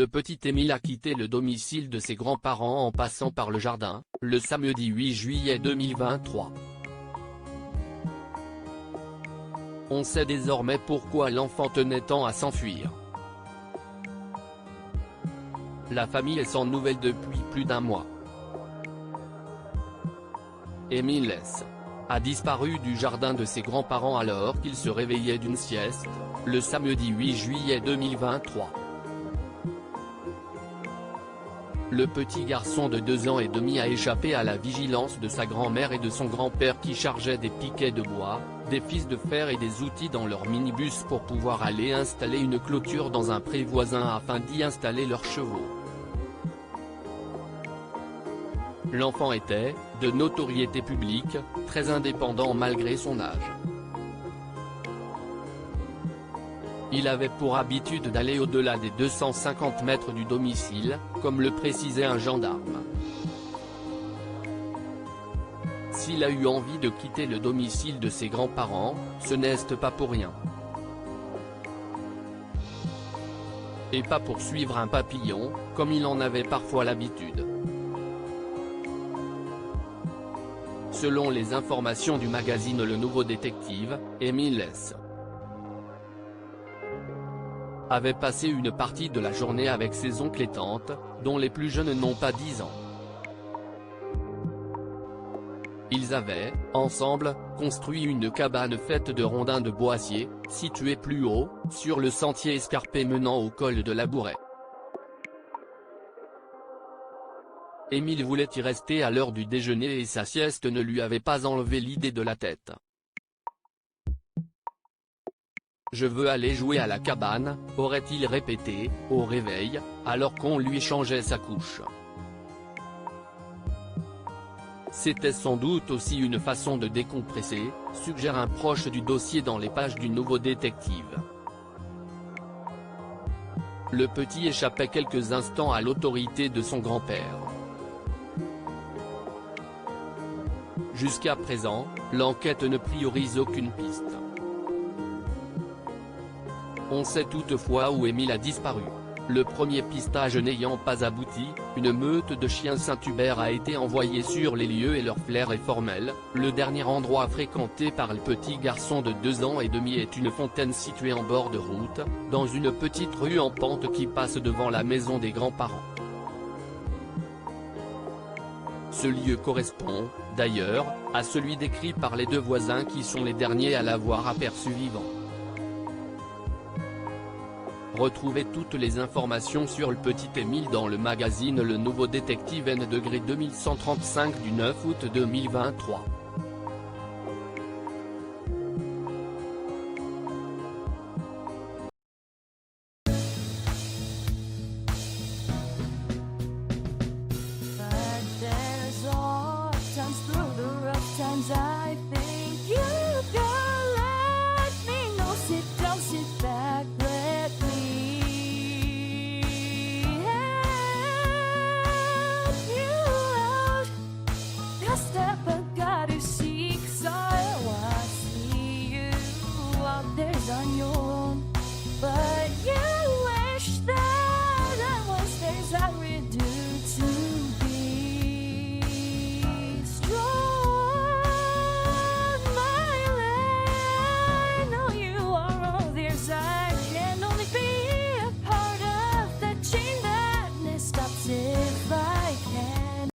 Le petit Émile a quitté le domicile de ses grands-parents en passant par le jardin, le samedi 8 juillet 2023. On sait désormais pourquoi l'enfant tenait tant à s'enfuir. La famille est sans nouvelles depuis plus d'un mois. Émile S. a disparu du jardin de ses grands-parents alors qu'il se réveillait d'une sieste, le samedi 8 juillet 2023. Le petit garçon de 2 ans et demi a échappé à la vigilance de sa grand-mère et de son grand-père qui chargeaient des piquets de bois, des fils de fer et des outils dans leur minibus pour pouvoir aller installer une clôture dans un pré voisin afin d'y installer leurs chevaux. L'enfant était, de notoriété publique, très indépendant malgré son âge. Il avait pour habitude d'aller au-delà des 250 mètres du domicile, comme le précisait un gendarme. S'il a eu envie de quitter le domicile de ses grands-parents, ce n'est pas pour rien. Et pas pour suivre un papillon, comme il en avait parfois l'habitude. Selon les informations du magazine Le Nouveau Détective, Émile S. avait passé une partie de la journée avec ses oncles et tantes, dont les plus jeunes n'ont pas 10 ans. Ils avaient, ensemble, construit une cabane faite de rondins de boissier, située plus haut, sur le sentier escarpé menant au col de la Bourraie. Émile voulait y rester à l'heure du déjeuner et sa sieste ne lui avait pas enlevé l'idée de la tête. « Je veux aller jouer à la cabane », aurait-il répété, au réveil, alors qu'on lui changeait sa couche. C'était sans doute aussi une façon de décompresser, suggère un proche du dossier dans les pages du Nouveau Détective. Le petit échappait quelques instants à l'autorité de son grand-père. Jusqu'à présent, l'enquête ne priorise aucune piste. On sait toutefois où Émile a disparu. Le premier pistage n'ayant pas abouti, une meute de chiens Saint-Hubert a été envoyée sur les lieux et leur flair est formel. Le dernier endroit fréquenté par le petit garçon de 2 ans et demi est une fontaine située en bord de route, dans une petite rue en pente qui passe devant la maison des grands-parents. Ce lieu correspond, d'ailleurs, à celui décrit par les 2 voisins qui sont les derniers à l'avoir aperçu vivant. Retrouvez toutes les informations sur le petit Émile dans le magazine Le Nouveau Détective N°2135 du 9 août 2023. Times through the rough times